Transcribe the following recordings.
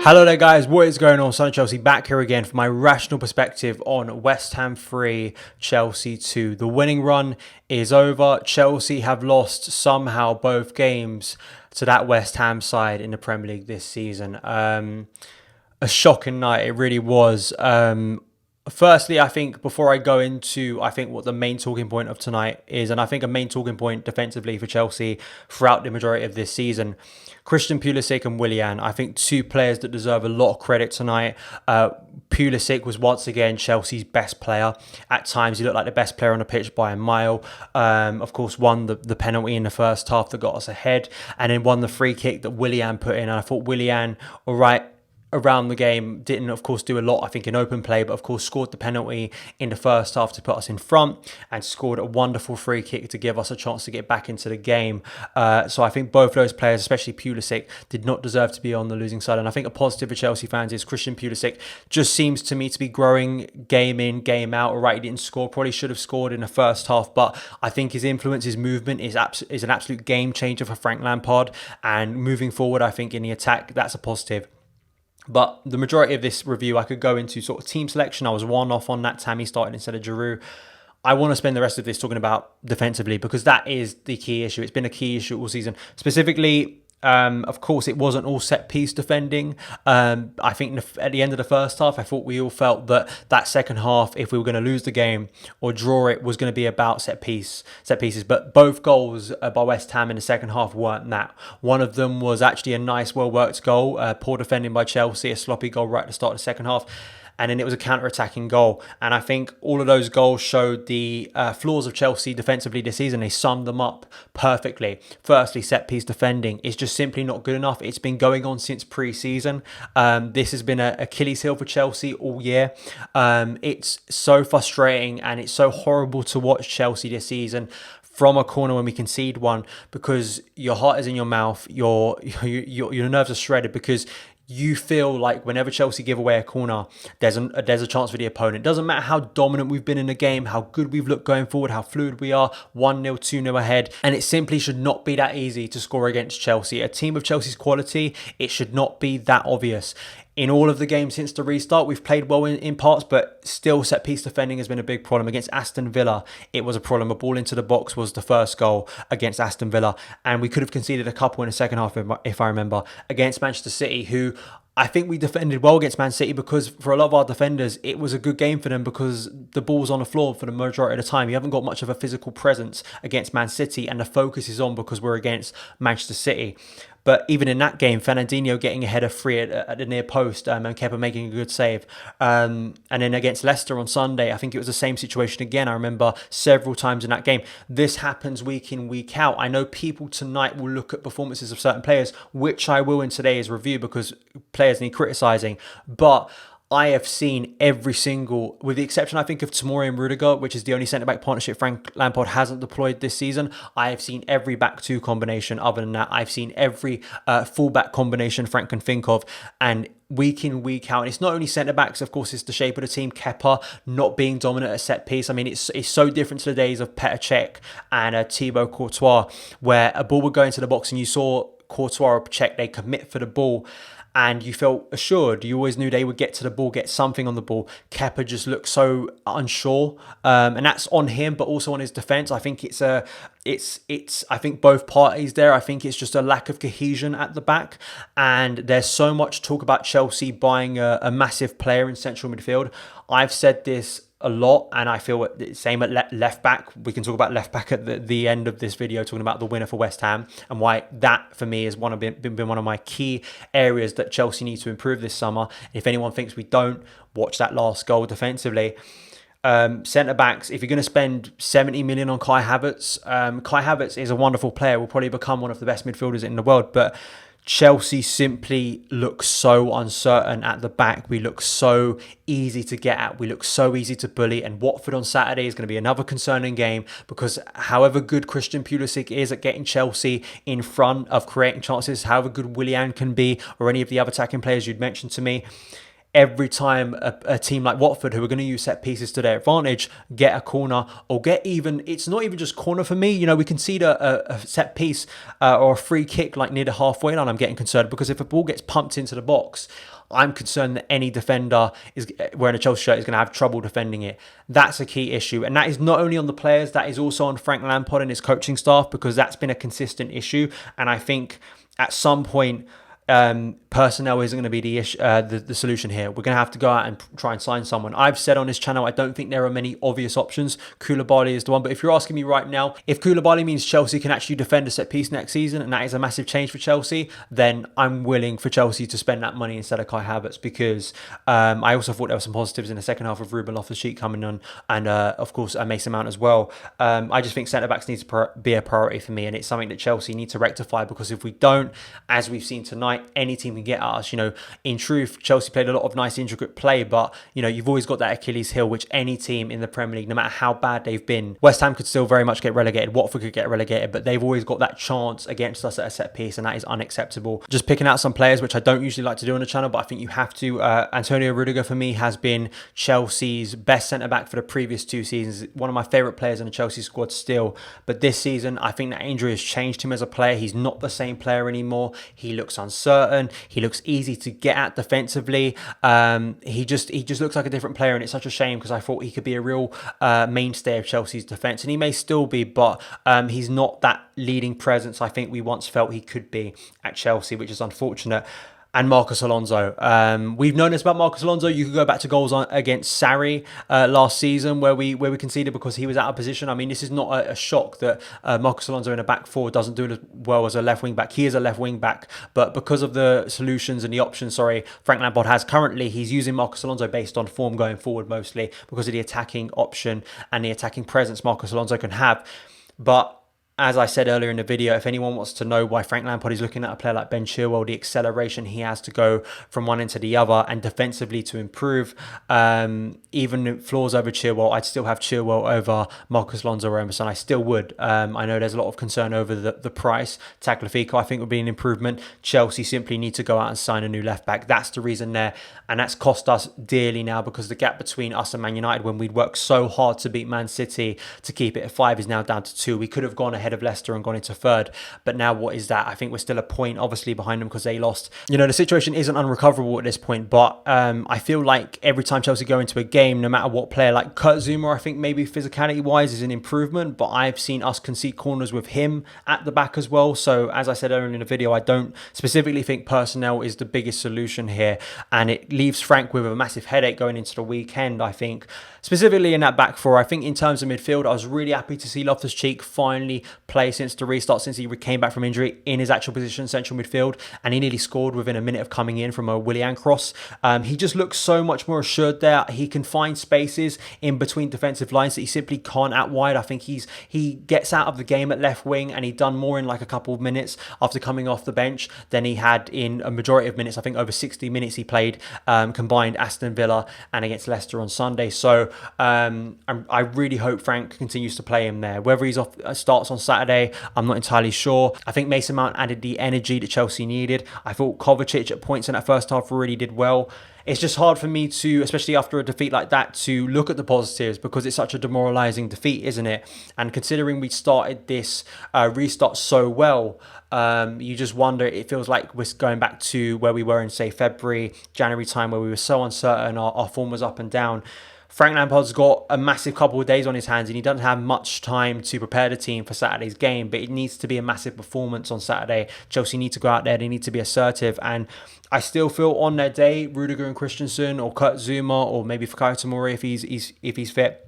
Hello there guys, what is going on? Son of Chelsea back here again for my rational perspective on West Ham 3, Chelsea 2. The winning run is over. Chelsea have lost somehow both games to that West Ham side in the Premier League this season. A shocking night, it really was. Firstly, I think before I go into, what the main talking point of tonight is, and I think a main talking point defensively for Chelsea throughout the majority of this season, Christian Pulisic and Willian, I think two players that deserve a lot of credit tonight. Pulisic was once again Chelsea's best player. At times, he looked like the best player on the pitch by a mile. Of course, won the penalty in the first half that got us ahead, and then won the free kick that Willian put in. And I thought Willian, all right, around the game, didn't of course do a lot, I think, in open play, but of course scored the penalty in the first half to put us in front and scored a wonderful free kick to give us a chance to get back into the game. So I think both those players, especially Pulisic, did not deserve to be on the losing side. And I think a positive for Chelsea fans is Christian Pulisic just seems to me to be growing game in, game out. All right, he didn't score, probably should have scored in the first half, but I think his influence, his movement is an absolute game changer for Frank Lampard. And moving forward, I think in the attack, that's a positive. But the majority of this review, I could go into sort of team selection. I was one off on that. Tammy started instead of Giroud. I want to spend the rest of this talking about defensively because that is the key issue. It's been a key issue all season. Specifically, of course, it wasn't all set-piece defending. I think at the end of the first half, I thought we all felt that second half, if we were going to lose the game or draw it, was going to be about set pieces. But both goals by West Ham in the second half weren't that. One of them was actually a nice, well-worked goal. Poor defending by Chelsea, a sloppy goal right at the start of the second half. And then it was a counter-attacking goal. And I think all of those goals showed the flaws of Chelsea defensively this season. They summed them up perfectly. Firstly, set-piece defending is just simply not good enough. It's been going on since pre-season. This has been an Achilles heel for Chelsea all year. It's so frustrating and it's so horrible to watch Chelsea this season from a corner when we concede one, because your heart is in your mouth, your nerves are shredded, because you feel like whenever Chelsea give away a corner, there's a chance for the opponent. It doesn't matter how dominant we've been in the game, how good we've looked going forward, how fluid we are, 1-0, 2-0 ahead. And it simply should not be that easy to score against Chelsea. A team of Chelsea's quality, it should not be that obvious. In all of the games since the restart, we've played well in parts, but still set-piece defending has been a big problem. Against Aston Villa, it was a problem. A ball into the box was the first goal against Aston Villa, and we could have conceded a couple in the second half, if I remember. Against Manchester City, who I think we defended well against Man City, because for a lot of our defenders, it was a good game for them because the ball was on the floor for the majority of the time. You haven't got much of a physical presence against Man City, and the focus is on because we're against Manchester City. But even in that game, Fernandinho getting ahead of free at the near post, and Kepa making a good save. And then against Leicester on Sunday, I think it was the same situation again. I remember several times in that game. This happens week in, week out. I know people tonight will look at performances of certain players, which I will in today's review because players need criticising. But I have seen every single, with the exception, I think, of Tomori and Rudiger, which is the only centre-back partnership Frank Lampard hasn't deployed this season. I have seen every back-two combination. Other than that, I've seen every full-back combination Frank can think of. And week in, week out, and it's not only centre-backs, of course, it's the shape of the team. Kepa not being dominant at set-piece. I mean, it's so different to the days of Petr Cech and Thibaut Courtois, where a ball would go into the box and you saw Courtois or Cech, they commit for the ball, and you felt assured. You always knew they would get to the ball, get something on the ball. Kepa just looked so unsure, and that's on him, but also on his defence. I think it's I think both parties there. I think it's just a lack of cohesion at the back, and there's so much talk about Chelsea buying a massive player in central midfield. I've said this a lot, and I feel the same at left back. We can talk about left back at the end of this video, talking about the winner for West Ham and why that for me has been one of my key areas that Chelsea need to improve this summer. If anyone thinks we don't, watch that last goal defensively. Centre backs, if you're going to spend 70 million on Kai Havertz, Kai Havertz is a wonderful player, will probably become one of the best midfielders in the world, but Chelsea simply looks so uncertain at the back. We look so easy to get at. We look so easy to bully. And Watford on Saturday is going to be another concerning game, because however good Christian Pulisic is at getting Chelsea in front of creating chances, however good Willian can be, or any of the other attacking players you'd mentioned to me, every time a team like Watford, who are going to use set pieces to their advantage, get a corner or get even, it's not even just corner for me. You know, we concede a set piece or a free kick like near the halfway line, I'm getting concerned, because if a ball gets pumped into the box, I'm concerned that any defender is wearing a Chelsea shirt is going to have trouble defending it. That's a key issue. And that is not only on the players, that is also on Frank Lampard and his coaching staff, because that's been a consistent issue. And I think at some point, personnel isn't going to be the issue, the solution here. We're going to have to go out and try and sign someone. I've said on this channel, I don't think there are many obvious options. Koulibaly is the one. But if you're asking me right now, if Koulibaly means Chelsea can actually defend a set piece next season, and that is a massive change for Chelsea, then I'm willing for Chelsea to spend that money instead of Kai Havertz, because I also thought there were some positives in the second half of Ruben Loftus-Cheek coming on, and of course Mason Mount as well. I just think centre-backs need to be a priority for me, and it's something that Chelsea need to rectify, because if we don't, as we've seen tonight, any team can get at us. You know, in truth, Chelsea played a lot of nice intricate play, but you know, you've always got that Achilles heel, which any team in the Premier League, no matter how bad they've been, West Ham could still very much get relegated, Watford could get relegated, but they've always got that chance against us at a set piece, and that is unacceptable. Just picking out some players, which I don't usually like to do on the channel, but I think you have to. Antonio Rudiger for me has been Chelsea's best centre-back for the previous 2 seasons. One of my favourite players in the Chelsea squad still, but this season I think that injury has changed him as a player. He's not the same player anymore. He looks uncertain. He looks easy to get at defensively. He just looks like a different player, and it's such a shame, because I thought he could be a real mainstay of Chelsea's defence, and he may still be, but he's not that leading presence I think we once felt he could be at Chelsea, which is unfortunate. And Marcos Alonso. We've known this about Marcos Alonso. You could go back to goals against Sarri last season where we conceded because he was out of position. I mean, this is not a shock that Marcos Alonso in a back four doesn't do as well as a left wing back. He is a left wing back, but because of the solutions and the options, Frank Lampard has currently, he's using Marcos Alonso based on form going forward mostly, because of the attacking option and the attacking presence Marcos Alonso can have. But as I said earlier in the video, if anyone wants to know why Frank Lampard is looking at a player like Ben Chilwell, the acceleration he has to go from one end to the other, and defensively to improve, even flaws over Chilwell, I'd still have Chilwell over Marcos Alonso or Emerson. I still would. I know there's a lot of concern over the price. Tagliafico, I think, would be an improvement. Chelsea simply need to go out and sign a new left back. That's the reason there. And that's cost us dearly now, because the gap between us and Man United, when we'd worked so hard to beat Man City to keep it at 5, is now down to 2. We could have gone ahead of Leicester and gone into 3rd, but now what is that? I think we're still a point obviously behind them because they lost. You know, the situation isn't unrecoverable at this point, but I feel like every time Chelsea go into a game, no matter what player, like Kurt Zouma, I think maybe physicality wise is an improvement, but I've seen us concede corners with him at the back as well. So as I said earlier in the video, I don't specifically think personnel is the biggest solution here, and it leaves Frank with a massive headache going into the weekend. I think specifically in that back four, I think in terms of midfield, I was really happy to see Loftus-Cheek finally play since the restart, since he came back from injury, in his actual position, central midfield, and he nearly scored within a minute of coming in from a Willian cross. He just looks so much more assured there. He can find spaces in between defensive lines that he simply can't out wide. I think he gets out of the game at left wing, and he done more in like a couple of minutes after coming off the bench than he had in a majority of minutes. I think over 60 minutes he played combined Aston Villa and against Leicester on Sunday. So I really hope Frank continues to play him there. Whether he's off starts on Saturday, I'm not entirely sure. I think Mason Mount added the energy that Chelsea needed. I thought Kovacic at points in that first half really did well. It's just hard for me to, especially after a defeat like that, to look at the positives, because it's such a demoralising defeat, isn't it? And considering we started this restart so well, you just wonder, it feels like we're going back to where we were in, say, February, January time, where we were so uncertain, our form was up and down. Frank Lampard's got a massive couple of days on his hands, and he doesn't have much time to prepare the team for Saturday's game, but it needs to be a massive performance on Saturday. Chelsea need to go out there, they need to be assertive, and I still feel on their day, Rudiger and Christensen, or Kurt Zouma, or maybe Fikayo Tomori if he's fit,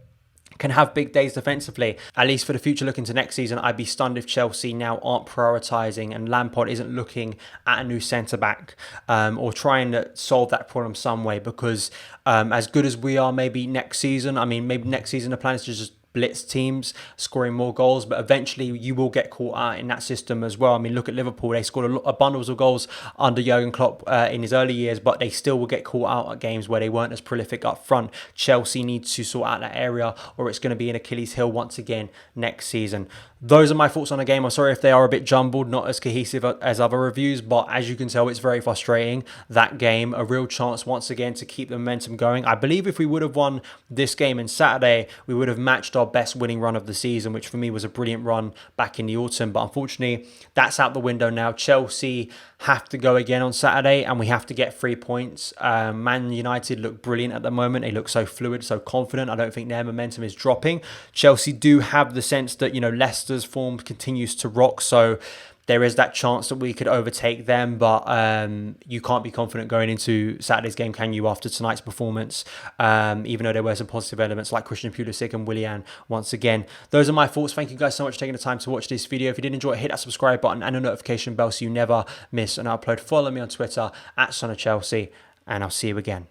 can have big days defensively. At least for the future, looking to next season, I'd be stunned if Chelsea now aren't prioritising and Lampard isn't looking at a new centre-back or trying to solve that problem some way, because as good as we are maybe next season, I mean, maybe next season the plan is to just blitz teams, scoring more goals, but eventually you will get caught out in that system as well. I mean, look at Liverpool. They scored a bundles of goals under Jurgen Klopp in his early years, but they still will get caught out at games where they weren't as prolific up front. Chelsea needs to sort out that area, or it's going to be an Achilles heel once again next season. Those are my thoughts on the game. I'm sorry if they are a bit jumbled, not as cohesive as other reviews, but as you can tell, it's very frustrating. That game, a real chance once again to keep the momentum going. I believe if we would have won this game on Saturday, we would have matched our best winning run of the season, which for me was a brilliant run back in the autumn. But unfortunately, that's out the window now. Chelsea have to go again on Saturday, and we have to get 3 points. Man United look brilliant at the moment. They look so fluid, so confident. I don't think their momentum is dropping. Chelsea do have the sense that, you know, Leicester's form continues to rock, so there is that chance that we could overtake them, but you can't be confident going into Saturday's game, can you, after tonight's performance, even though there were some positive elements like Christian Pulisic and Willian once again. Those are my thoughts. Thank you guys so much for taking the time to watch this video. If you did enjoy it, hit that subscribe button and a notification bell so you never miss an upload. Follow me on Twitter @SonOfChelsea, and I'll see you again.